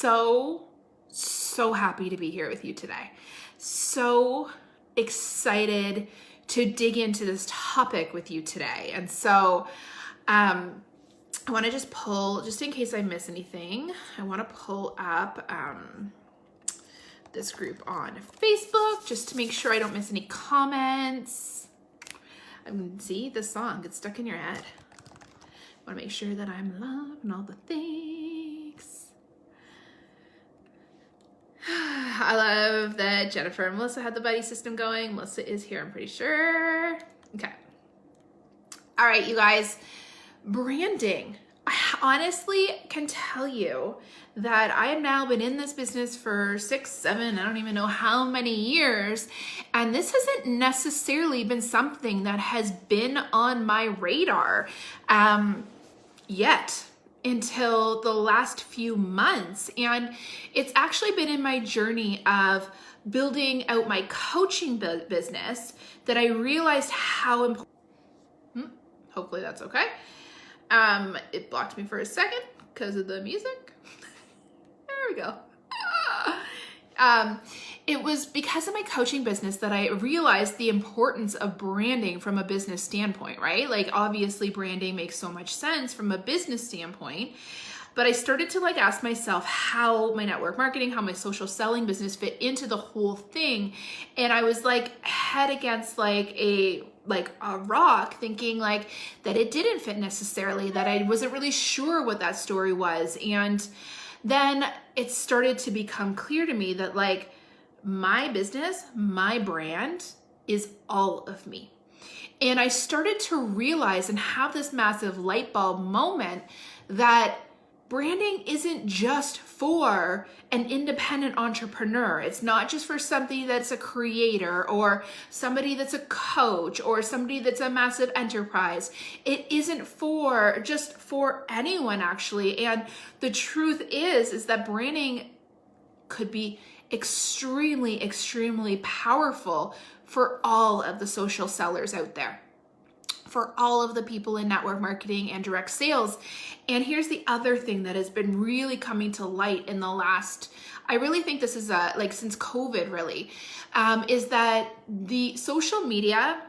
So happy to be here with you today. So excited to dig into this topic with you today. And so I want to just pull, just in case I miss anything, I want to pull up this group on Facebook just to make sure I don't miss any comments. See, this song gets stuck in your head. I want to make sure that I'm loving all the things. I love that Jennifer and Melissa had the buddy system going. Melissa is here, I'm pretty sure. Okay. All right, you guys, branding. I honestly can tell you that I have now been in this business for 6, 7, I don't even know how many years. And this hasn't necessarily been something that has been on my radar yet until the last few months. And it's actually been in my journey of building out my coaching business that I realized how important. Hopefully that's okay. It blocked me for a second because of the music. There we go. It was because of my coaching business that I realized the importance of branding from a business standpoint, right? Like obviously branding makes so much sense from a business standpoint, but I started to ask myself how my network marketing, how my social selling business fit into the whole thing. And I was head against a rock, thinking that it didn't fit necessarily, that I wasn't really sure what that story was. And then it started to become clear to me that my business, my brand is all of me. And I started to realize and have this massive light bulb moment that branding isn't just for an independent entrepreneur. It's not just for somebody that's a creator or somebody that's a coach or somebody that's a massive enterprise. It isn't just for anyone actually. And the truth is that branding could be extremely, extremely powerful for all of the social sellers out there, for all of the people in network marketing and direct sales. And here's the other thing that has been really coming to light in the last, I really think this is since COVID really, is that the social media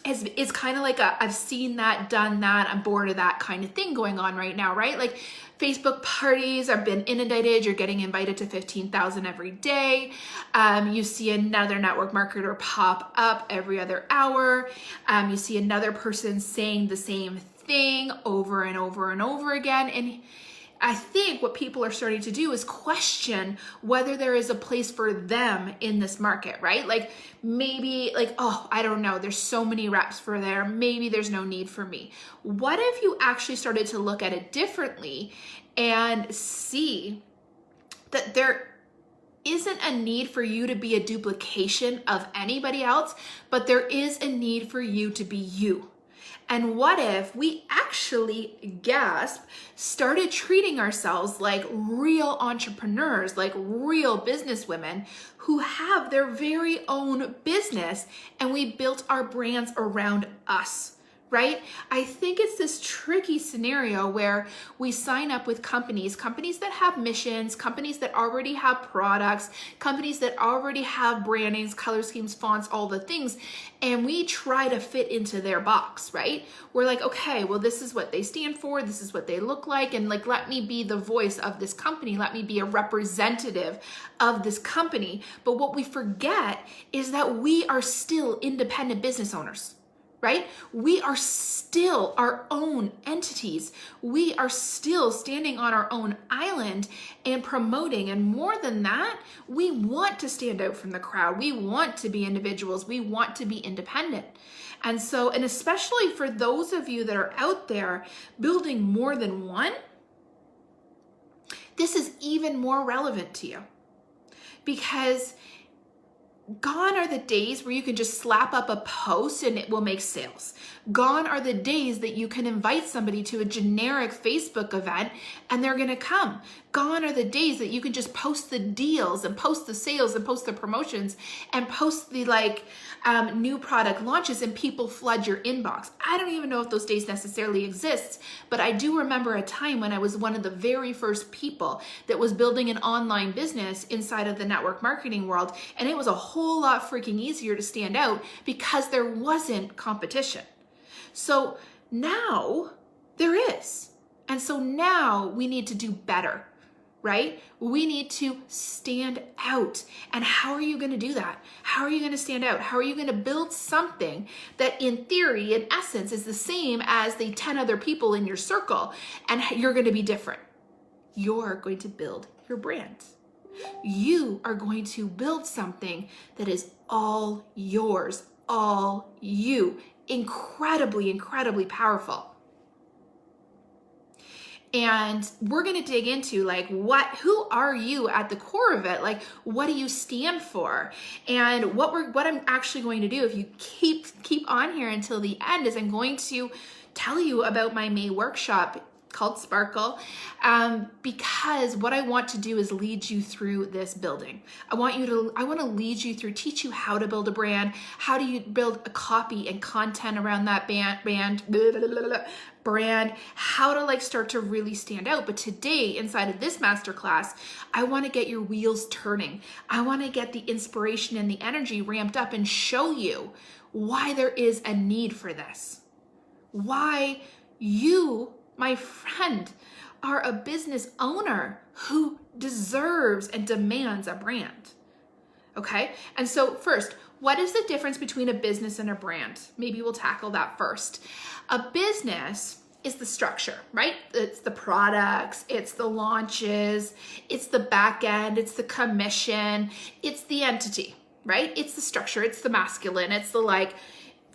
is kind of I've seen that, done that, I'm bored of that kind of thing going on right now, right? Facebook parties have been inundated. You're getting invited to 15,000 every day. You see another network marketer pop up every other hour. You see another person saying the same thing over and over and over again. And I think what people are starting to do is question whether there is a place for them in this market, right? Maybe oh, I don't know, there's so many reps for there. Maybe there's no need for me. What if you actually started to look at it differently and see that there isn't a need for you to be a duplication of anybody else, but there is a need for you to be you? And what if we actually, started treating ourselves like real entrepreneurs, like real businesswomen who have their very own business, and we built our brands around us, right? I think it's this tricky scenario where we sign up with companies that have missions, companies that already have products, companies that already have brandings, color schemes, fonts, all the things, and we try to fit into their box, right? We're okay, well, this is what they stand for, this is what they look like, and let me be the voice of this company, let me be a representative of this company. But what we forget is that we are still independent business owners, right? We are still our own entities. We are still standing on our own island and promoting. And more than that, we want to stand out from the crowd. We want to be individuals. We want to be independent. And so, and especially for those of you that are out there building more than one, this is even more relevant to you, because gone are the days where you can just slap up a post and it will make sales. Gone are the days that you can invite somebody to a generic Facebook event and they're going to come. Gone are the days that you can just post the deals and post the sales and post the promotions and post the new product launches and people flood your inbox. I don't even know if those days necessarily exist, but I do remember a time when I was one of the very first people that was building an online business inside of the network marketing world, and it was a whole lot freaking easier to stand out because there wasn't competition. So now there is. And so now we need to do better, right? We need to stand out. And how are you going to do that? How are you going to stand out? How are you going to build something that in theory, in essence, is the same as the 10 other people in your circle, and you're going to be different? You're going to build your brand. You are going to build something that is all yours, all you. Incredibly, incredibly powerful. And we're going to dig into who are you at the core of it? Like, what do you stand for? And what I'm actually going to do, if you keep on here until the end, is I'm going to tell you about my May workshop called Sparkle, because what I want to do is lead you through this building. I want to lead you through, teach you how to build a brand, how do you build a copy and content around that brand, how to start to really stand out. But today, inside of this masterclass, I want to get your wheels turning. I want to get the inspiration and the energy ramped up and show you why there is a need for this. Why you, my friend, are a business owner who deserves and demands a brand. Okay? And so first, what is the difference between a business and a brand? Maybe we'll tackle that first. A business is the structure, right? It's the products, it's the launches, it's the back end, it's the commission, it's the entity, right? It's the structure, it's the masculine, it's the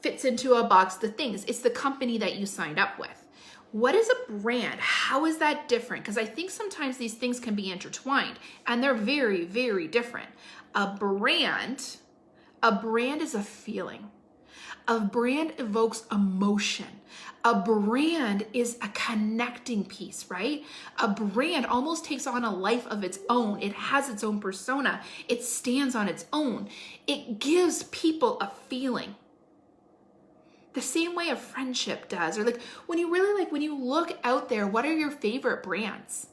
fits into a box, the things. It's the company that you signed up with. What is a brand? How is that different? Because I think sometimes these things can be intertwined and they're very, very different. A brand is a feeling. A brand evokes emotion. A brand is a connecting piece, right? A brand almost takes on a life of its own. It has its own persona. It stands on its own. It gives people a feeling. The same way a friendship does, or when you look out there, what are your favorite brands?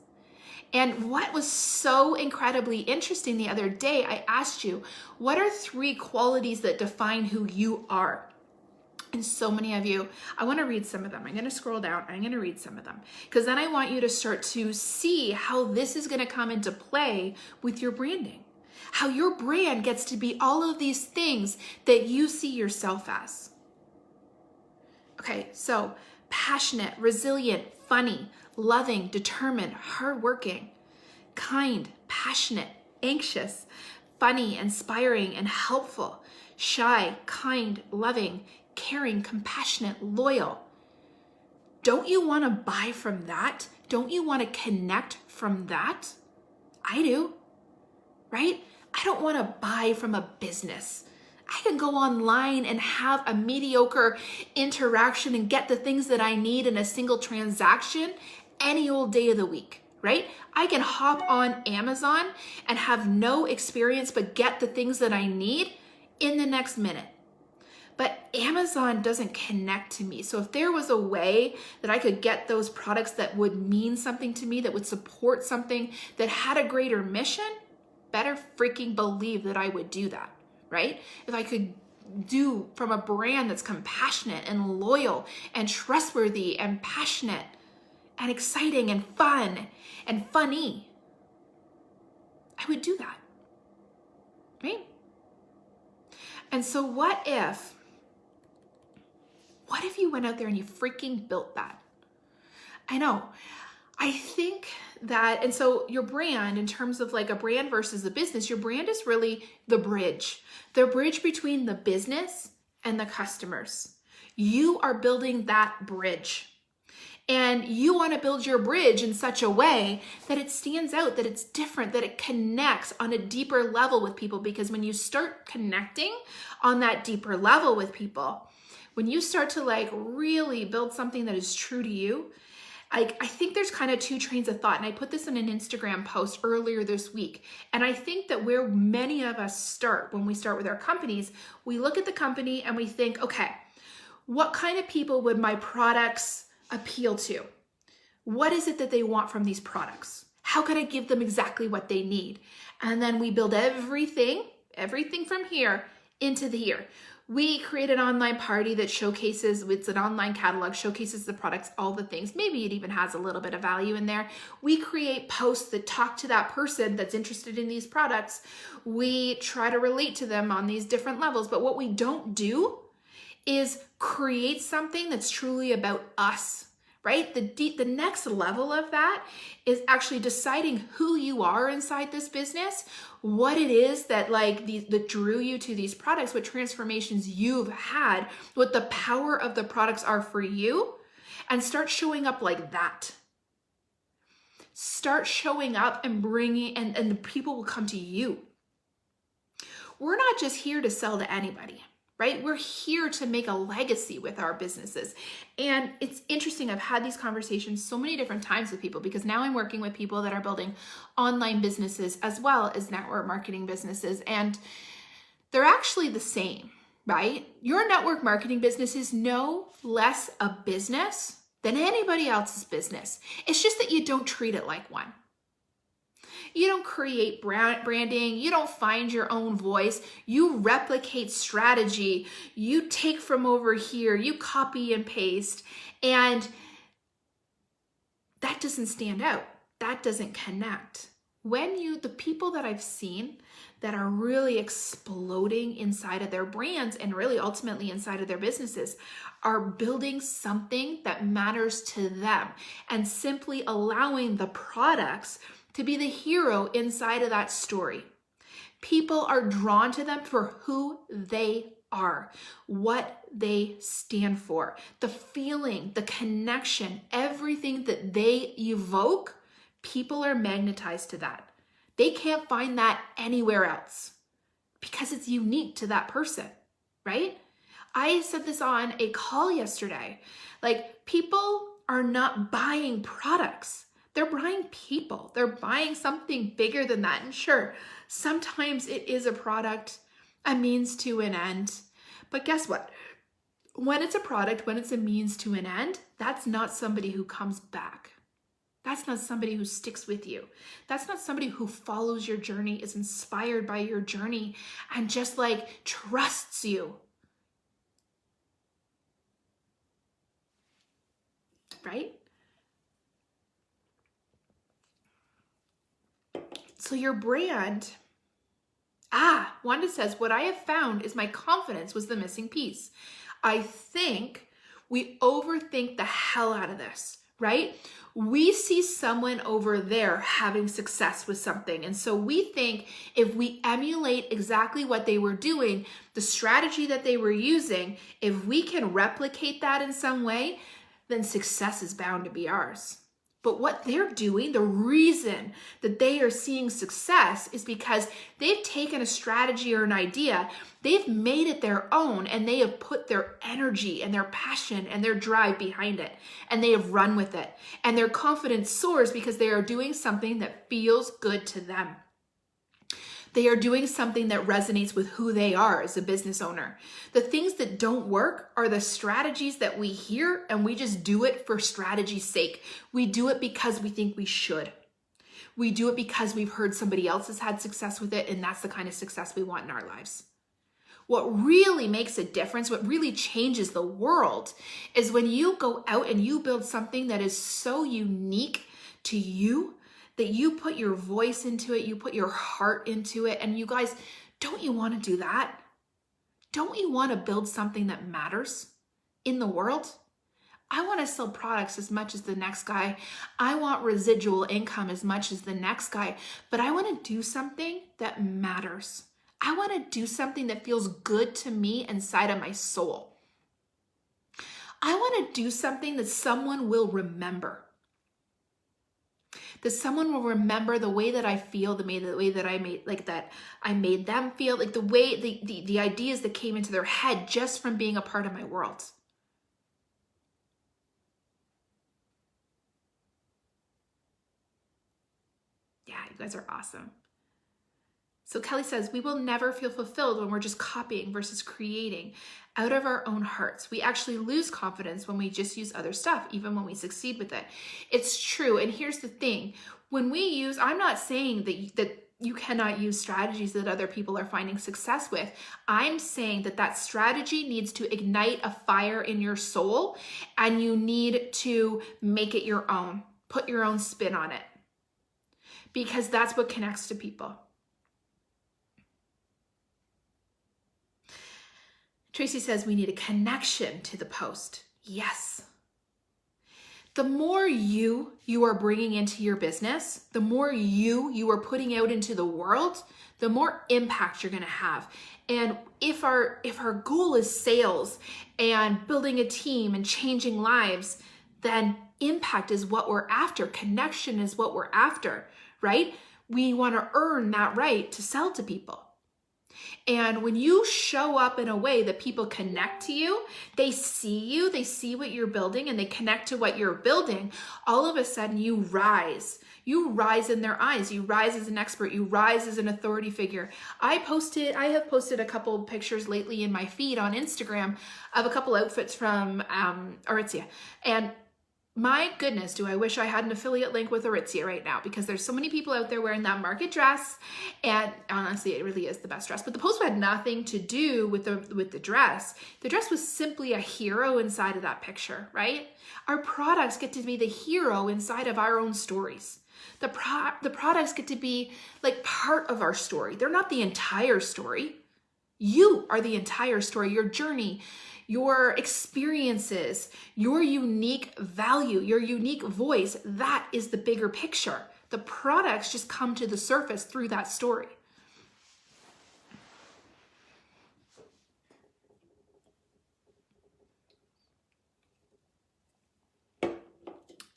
And what was so incredibly interesting the other day, I asked you, what are 3 qualities that define who you are? And so many of you, I want to read some of them. I'm going to scroll down. I'm going to read some of them because then I want you to start to see how this is going to come into play with your branding. How your brand gets to be all of these things that you see yourself as. Okay, so passionate, resilient, funny, loving, determined, hardworking, kind, passionate, anxious, funny, inspiring, and helpful, shy, kind, loving, caring, compassionate, loyal. Don't you want to buy from that? Don't you want to connect from that? I do, right? I don't want to buy from a business. I can go online and have a mediocre interaction and get the things that I need in a single transaction any old day of the week, right? I can hop on Amazon and have no experience but get the things that I need in the next minute. But Amazon doesn't connect to me. So if there was a way that I could get those products that would mean something to me, that would support something that had a greater mission, better freaking believe that I would do that, right? If I could do from a brand that's compassionate and loyal and trustworthy and passionate and exciting and fun and funny, I would do that, right? And so what if you went out there and you freaking built that? I know. I think that, and so your brand, in terms of a brand versus the business, your brand is really the bridge between the business and the customers. You are building that bridge. And you want to build your bridge in such a way that it stands out, that it's different, that it connects on a deeper level with people. Because when you start connecting on that deeper level with people, when you start to really build something that is true to you, I think there's kind of two trains of thought, and I put this in an Instagram post earlier this week. And I think that where many of us start when we start with our companies, we look at the company and we think, okay, what kind of people would my products appeal to? What is it that they want from these products? How can I give them exactly what they need? And then we build everything from here into the here. We create an online party that showcases, it's an online catalog, showcases the products, all the things. Maybe it even has a little bit of value in there. We create posts that talk to that person that's interested in these products. We try to relate to them on these different levels. But what we don't do is create something that's truly about us, right? The next level of that is actually deciding who you are inside this business, what it is that that drew you to these products, what transformations you've had, what the power of the products are for you, and start showing up like that. Start showing up and bringing, and the people will come to you. We're not just here to sell to anybody, right? We're here to make a legacy with our businesses. And it's interesting, I've had these conversations so many different times with people, because now I'm working with people that are building online businesses as well as network marketing businesses. And they're actually the same, right? Your network marketing business is no less a business than anybody else's business. It's just that you don't treat it like one. You don't create branding. You don't find your own voice. You replicate strategy. You take from over here. You copy and paste. And that doesn't stand out. That doesn't connect. The people that I've seen that are really exploding inside of their brands and really ultimately inside of their businesses are building something that matters to them and simply allowing the products to be the hero inside of that story. People are drawn to them for who they are, what they stand for, the feeling, the connection, everything that they evoke. People are magnetized to that. They can't find that anywhere else because it's unique to that person, right? I said this on a call yesterday. People are not buying products. They're buying people. They're buying something bigger than that. And sure, sometimes it is a product, a means to an end. But guess what? When it's a product, when it's a means to an end, that's not somebody who comes back. That's not somebody who sticks with you. That's not somebody who follows your journey, is inspired by your journey, and just trusts you. Right? So your brand, Wanda says, what I have found is my confidence was the missing piece. I think we overthink the hell out of this, right? We see someone over there having success with something. And so we think if we emulate exactly what they were doing, the strategy that they were using, if we can replicate that in some way, then success is bound to be ours. But what they're doing, the reason that they are seeing success is because they've taken a strategy or an idea, they've made it their own, and they have put their energy and their passion and their drive behind it, and they have run with it. And their confidence soars because they are doing something that feels good to them. They are doing something that resonates with who they are as a business owner. The things that don't work are the strategies that we hear, and we just do it for strategy's sake. We do it because we think we should. We do it because we've heard somebody else has had success with it, and that's the kind of success we want in our lives. What really makes a difference, what really changes the world, is when you go out and you build something that is so unique to you, that you put your voice into it, you put your heart into it. And you guys, don't you want to do that? Don't you want to build something that matters in the world? I want to sell products as much as the next guy. I want residual income as much as the next guy, but I want to do something that matters. I want to do something that feels good to me inside of my soul. I want to do something that someone will remember. That someone will remember the way that I feel, the way that I made them feel, the way the ideas that came into their head just from being a part of my world. You guys are awesome. So Kelly says, we will never feel fulfilled when we're just copying versus creating out of our own hearts. We actually lose confidence when we just use other stuff, even when we succeed with it. It's true. And here's the thing. When we use, I'm not saying that you cannot use strategies that other people are finding success with. I'm saying that strategy needs to ignite a fire in your soul, and you need to make it your own. Put your own spin on it, because that's what connects to people. Tracy says we need a connection to the post. Yes. The more you are bringing into your business, the more you are putting out into the world, the more impact you're going to have. And if our goal is sales and building a team and changing lives, then impact is what we're after. Connection is what we're after, right? We want to earn that right to sell to people. And when you show up in a way that people connect to you, they see what you're building, and they connect to what you're building, all of a sudden you rise. You rise in their eyes. You rise as an expert. You rise as an authority figure. I have posted a couple of pictures lately in my feed on Instagram of a couple outfits from Aritzia. And my goodness, do I wish I had an affiliate link with Aritzia right now, because there's so many people out there wearing that market dress, and honestly, it really is the best dress. But the post had nothing to do with the dress. The dress was simply a hero inside of that picture, right? Our products get to be the hero inside of our own stories. The products get to be like part of our story. They're not the entire story. You are the entire story, your journey, your experiences, your unique value, your unique voice. That is the bigger picture. The products just come to the surface through that story.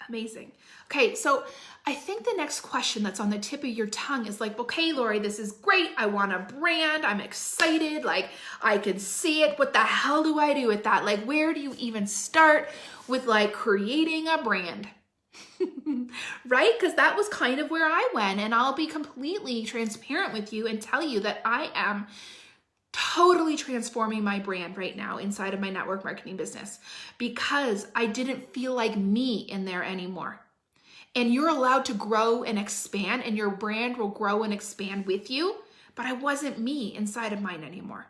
Amazing. Okay, so I think the next question that's on the tip of your tongue is like, okay, Lori, this is great. I want a brand. I'm excited. Like, I can see it. What the hell do I do with that? Like, where do you even start with like creating a brand? Right? Because that was kind of where I went. And I'll be completely transparent with you and tell you that I am totally transforming my brand right now inside of my network marketing business, because I didn't feel like me in there anymore. And you're allowed to grow and expand, and your brand will grow and expand with you, but I wasn't me inside of mine anymore.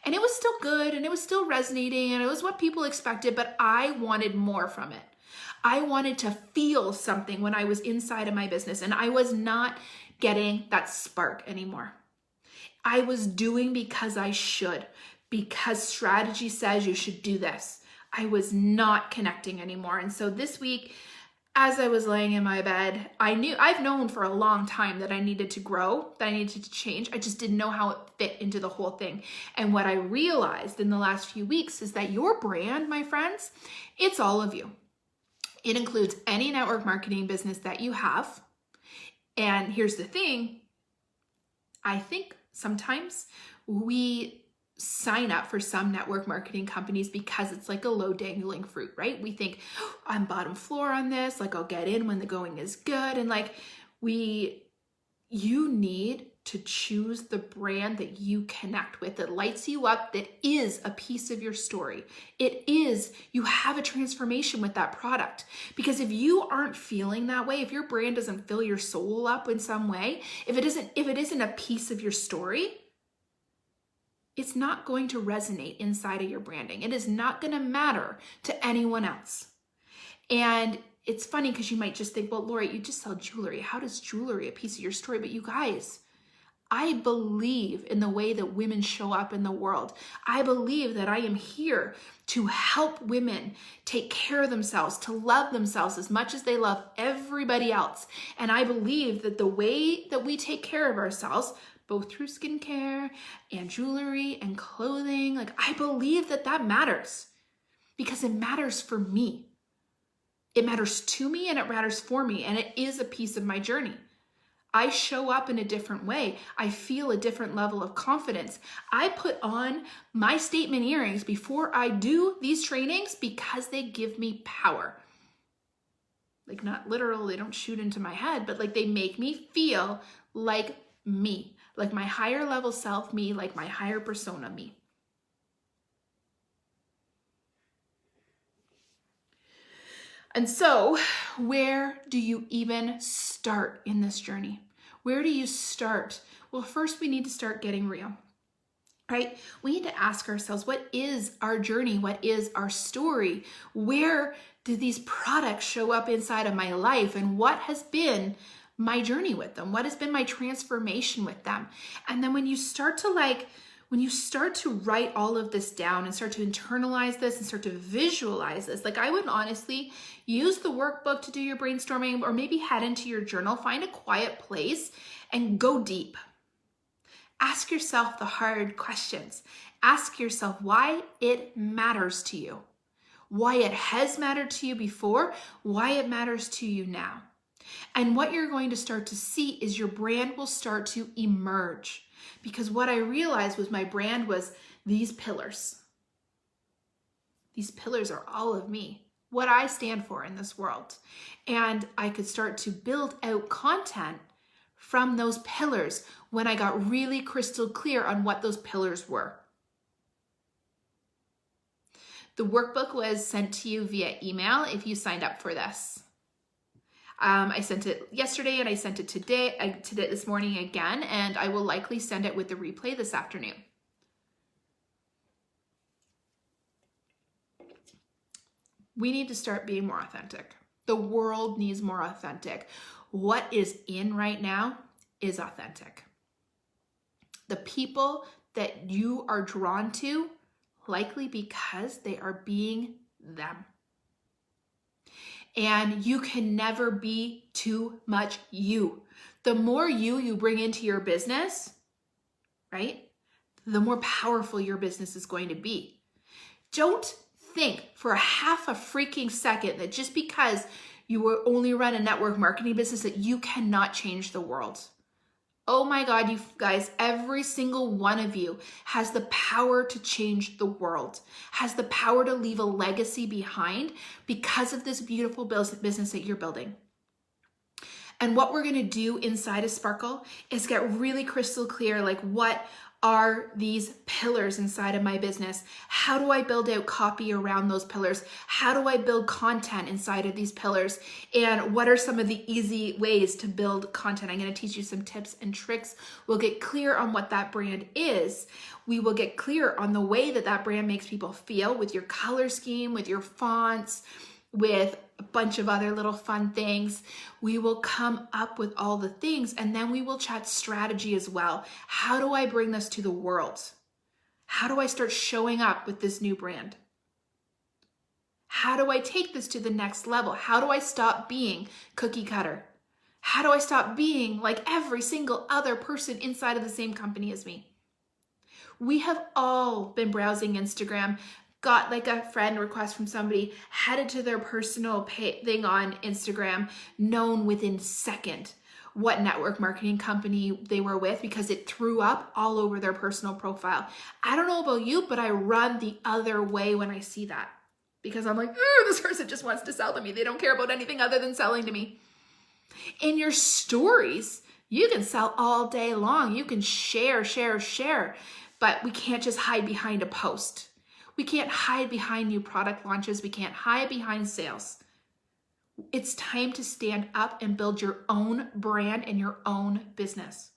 And it was still good, and it was still resonating, and it was what people expected, but I wanted more from it. I wanted to feel something when I was inside of my business, and I was not getting that spark anymore. I was doing because I should, because strategy says you should do this. I was not connecting anymore. And so this week, as I was laying in my bed, I've known for a long time that I needed to grow, that I needed to change. I just didn't know how it fit into the whole thing. And what I realized in the last few weeks is that your brand, my friends, it's all of you. It includes any network marketing business that you have. And here's the thing, I think sometimes we sign up for some network marketing companies because it's like a low dangling fruit, right? We think, oh, I'm bottom floor on this, like I'll get in when the going is good. And like you need to choose the brand that you connect with, that lights you up, that is a piece of your story. You have a transformation with that product. Because if you aren't feeling that way, if your brand doesn't fill your soul up in some way, if it isn't a piece of your story, it's not going to resonate inside of your branding. It is not going to matter to anyone else. And it's funny because you might just think, well, Lori, you just sell jewelry. How does jewelry a piece of your story? But you guys, I believe in the way that women show up in the world. I believe that I am here to help women take care of themselves, to love themselves as much as they love everybody else. And I believe that the way that we take care of ourselves, both through skincare and jewelry and clothing, like I believe that matters, because it matters for me. It matters to me and it matters for me, and it is a piece of my journey. I show up in a different way. I feel a different level of confidence. I put on my statement earrings before I do these trainings because they give me power. Like not literal, they don't shoot into my head, but like they make me feel like me, like my higher level self me, like my higher persona me. And so, where do you even start in this journey? Where do you start? Well, first we need to start getting real, right? We need to ask ourselves, what is our journey? What is our story? Where do these products show up inside of my life? And what has been my journey with them? What has been my transformation with them? And then when you start to write all of this down and start to internalize this and start to visualize this, like I would honestly use the workbook to do your brainstorming, or maybe head into your journal, find a quiet place and go deep. Ask yourself the hard questions. Ask yourself why it matters to you, why it has mattered to you before, why it matters to you now. And what you're going to start to see is your brand will start to emerge. Because what I realized was my brand was these pillars. These pillars are all of me, what I stand for in this world. And I could start to build out content from those pillars when I got really crystal clear on what those pillars were. The workbook was sent to you via email if you signed up for this. I sent it yesterday and I sent it today, this morning again, and I will likely send it with the replay this afternoon. We need to start being more authentic. The world needs more authentic. What is in right now is authentic. The people that you are drawn to, likely because they are being them. And you can never be too much you. The more you bring into your business, right, the more powerful your business is going to be. Don't think for a half a freaking second that just because you will only run a network marketing business that you cannot change the world. Oh my God, you guys, every single one of you has the power to change the world, has the power to leave a legacy behind because of this beautiful business that you're building. And what we're gonna do inside of Sparkle is get really crystal clear, like what are these pillars inside of my business? How do I build out copy around those pillars? How do I build content inside of these pillars? And what are some of the easy ways to build content? I'm going to teach you some tips and tricks. We'll get clear on what that brand is. We will get clear on the way that that brand makes people feel with your color scheme, with your fonts, with a bunch of other little fun things. We will come up with all the things, and then we will chat strategy as well. How do I bring this to the world? How do I start showing up with this new brand? How do I take this to the next level? How do I stop being cookie cutter? How do I stop being like every single other person inside of the same company as me? We have all been browsing Instagram, got like a friend request from somebody, headed to their personal thing on Instagram, known within second what network marketing company they were with because it threw up all over their personal profile. I don't know about you, but I run the other way when I see that because I'm like, this person just wants to sell to me. They don't care about anything other than selling to me. In your stories, you can sell all day long. You can share, but we can't just hide behind a post. We can't hide behind new product launches. We can't hide behind sales. It's time to stand up and build your own brand and your own business.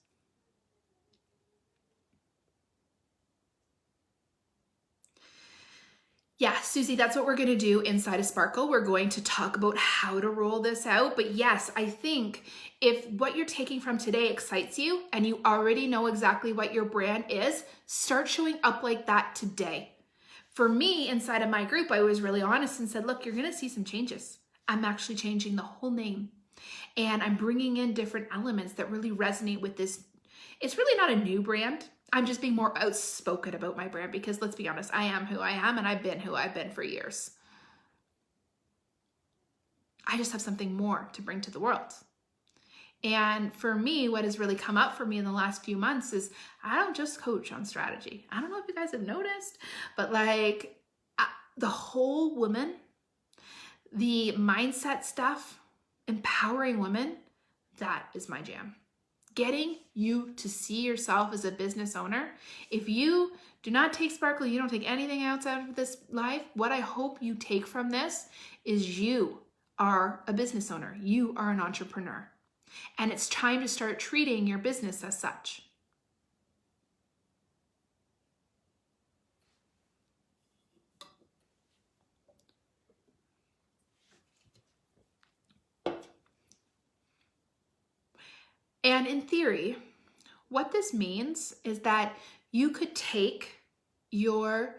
Yeah, Susie, that's what we're going to do inside of Sparkle. We're going to talk about how to roll this out. But yes, I think if what you're taking from today excites you and you already know exactly what your brand is, start showing up like that today. For me, inside of my group, I was really honest and said, look, you're going to see some changes. I'm actually changing the whole name. And I'm bringing in different elements that really resonate with this. It's really not a new brand. I'm just being more outspoken about my brand because let's be honest, I am who I am and I've been who I've been for years. I just have something more to bring to the world. And for me, what has really come up for me in the last few months is I don't just coach on strategy. I don't know if you guys have noticed, but the whole woman, the mindset stuff, empowering women, that is my jam. Getting you to see yourself as a business owner. If you do not take Sparkle, you don't take anything else out of this life, what I hope you take from this is you are a business owner. You are an entrepreneur. And it's time to start treating your business as such. And in theory, what this means is that you could take your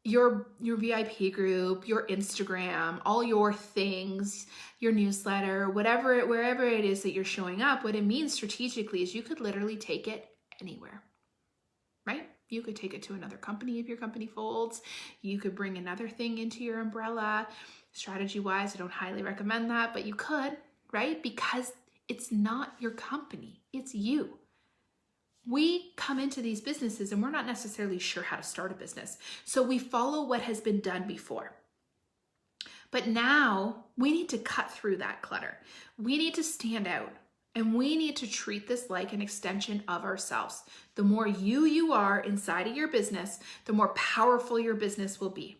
VIP group, your Instagram, all your things, your newsletter, wherever it is that you're showing up, what it means strategically is you could literally take it anywhere, right? You could take it to another company if your company folds. You could bring another thing into your umbrella. Strategy-wise, I don't highly recommend that, but you could, right? Because it's not your company, it's you. We come into these businesses and we're not necessarily sure how to start a business. So we follow what has been done before. But now we need to cut through that clutter. We need to stand out and we need to treat this like an extension of ourselves. The more you are inside of your business, the more powerful your business will be.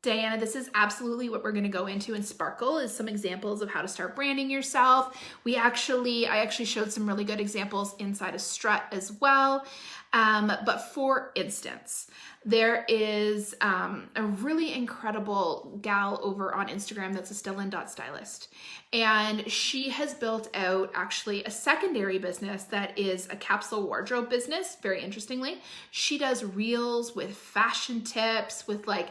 Diana, this is absolutely what we're going to go into in Sparkle, is some examples of how to start branding yourself. I actually showed some really good examples inside of Strut as well. But for instance, there is a really incredible gal over on Instagram that's a Stillin.stylist. And she has built out actually a secondary business that is a capsule wardrobe business. Very interestingly, she does reels with fashion tips, with like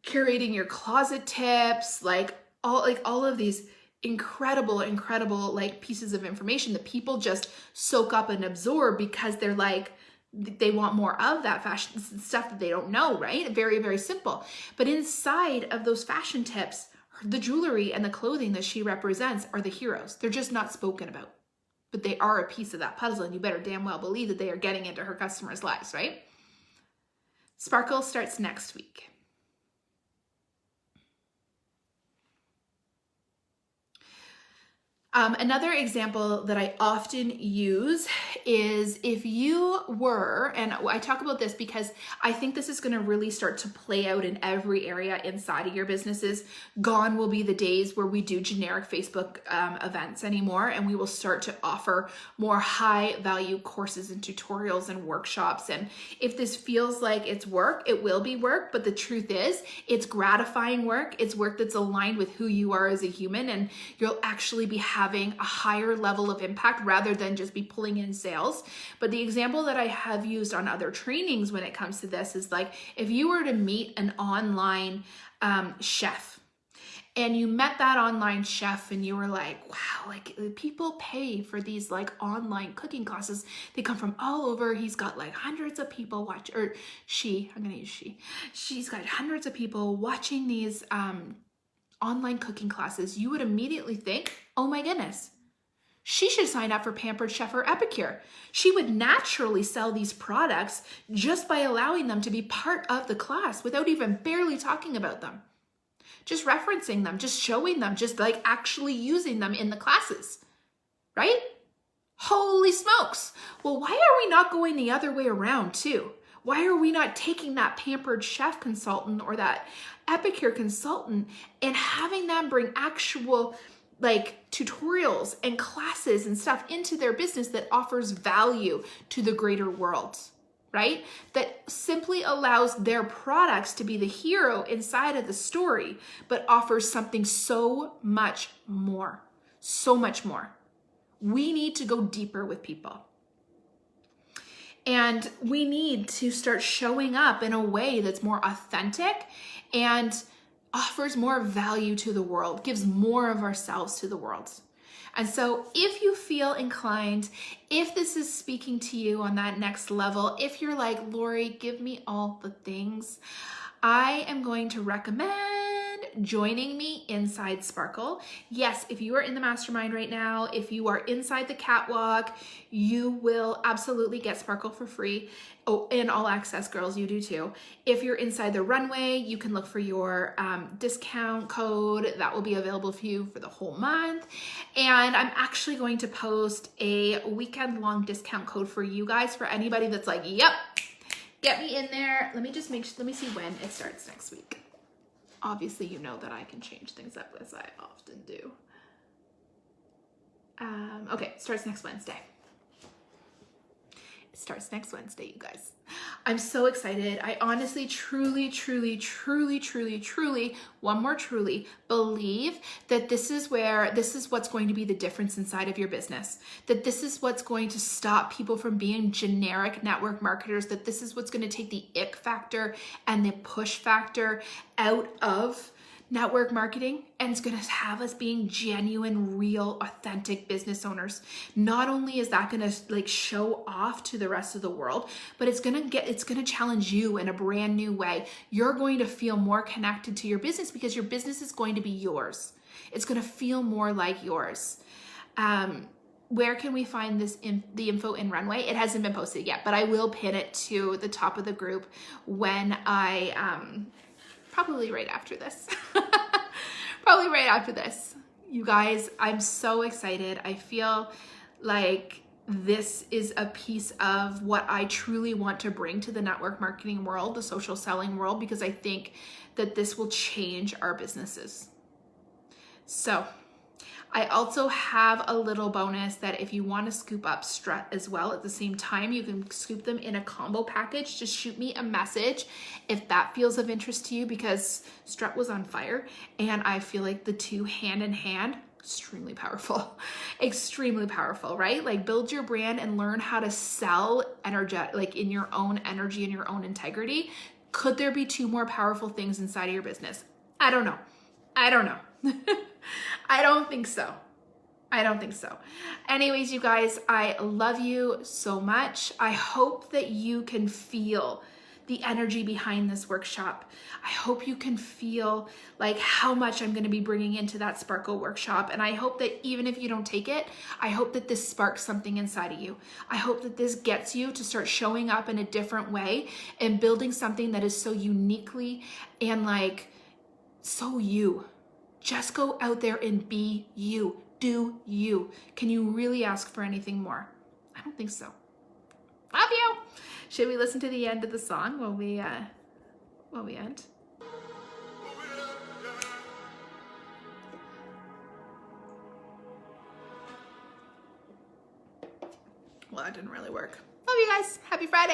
curating your closet tips, like all of these incredible like pieces of information that people just soak up and absorb because they're like, they want more of that fashion stuff that they don't know, right? Very, very simple. But inside of those fashion tips, the jewelry and the clothing that she represents are the heroes. They're just not spoken about, but they are a piece of that puzzle, and you better damn well believe that they are getting into her customers' lives, right? Sparkle starts next week. Another example that I often use is if you were, and I talk about this because I think this is going to really start to play out in every area inside of your businesses. Gone will be the days where we do generic Facebook events anymore, and we will start to offer more high value courses and tutorials and workshops. And if this feels like it's work, it will be work, but the truth is it's gratifying work. It's work that's aligned with who you are as a human, and you'll actually be having a higher level of impact rather than just be pulling in sales. But the example that I have used on other trainings when it comes to this is like, if you were to meet an online chef, and you met that online chef and you were like, wow, like people pay for these like online cooking classes. They come from all over. He's got like hundreds of people watch, or she, I'm going to use she. She's got hundreds of people watching these online cooking classes. You would immediately think, oh my goodness, she should sign up for Pampered Chef or Epicure. She would naturally sell these products just by allowing them to be part of the class without even barely talking about them. Just referencing them, just showing them, just like actually using them in the classes, right? Holy smokes. Well, why are we not going the other way around too? Why are we not taking that Pampered Chef consultant or that Epicure consultant and having them bring actual like tutorials and classes and stuff into their business that offers value to the greater world? Right? That simply allows their products to be the hero inside of the story, but offers something so much more, so much more. We need to go deeper with people. And we need to start showing up in a way that's more authentic and offers more value to the world, gives more of ourselves to the world. And so if you feel inclined, if this is speaking to you on that next level, if you're like, Lori, give me all the things, I am going to recommend joining me inside Sparkle. Yes, if you are in the mastermind right now, if you are inside the catwalk, you will absolutely get Sparkle for free. Oh, and all access, girls, you do too. If you're inside the runway, you can look for your discount code that will be available for you for the whole month. And I'm actually going to post a weekend-long discount code for you guys, for anybody that's like, yep, get me in there. Let me see when it starts next week. Obviously, you know that I can change things up, as I often do. Okay, starts next Wednesday. It starts next Wednesday, you guys. I'm so excited. I honestly, truly, one more truly, believe that this is what's going to be the difference inside of your business. That this is what's going to stop people from being generic network marketers. That this is what's going to take the ick factor and the push factor out of network marketing, and it's going to have us being genuine, real, authentic business owners. Not only is that going to like show off to the rest of the world, but it's going to challenge you in a brand new way. You're going to feel more connected to your business because your business is going to be yours. It's going to feel more like yours. Where can we find the info in Runway? It hasn't been posted yet, but I will pin it to the top of the group when probably right after this. Probably right after this. You guys, I'm so excited. I feel like this is a piece of what I truly want to bring to the network marketing world, the social selling world, because I think that this will change our businesses. So I also have a little bonus that if you want to scoop up Strut as well at the same time, you can scoop them in a combo package. Just shoot me a message if that feels of interest to you, because Strut was on fire and I feel like the two hand in hand, extremely powerful, right? Like build your brand and learn how to sell like in your own energy and your own integrity. Could there be two more powerful things inside of your business? I don't know. I don't think so. Anyways, you guys, I love you so much. I hope that you can feel the energy behind this workshop. I hope you can feel like how much I'm going to be bringing into that Sparkle workshop. And I hope that even if you don't take it, I hope that this sparks something inside of you. I hope that this gets you to start showing up in a different way and building something that is so uniquely and like so you. Just go out there and be you. Do you. Can you really ask for anything more? I don't think so. Love you. Should we listen to the end of the song while we end? Well, that didn't really work. Love you guys. Happy Friday.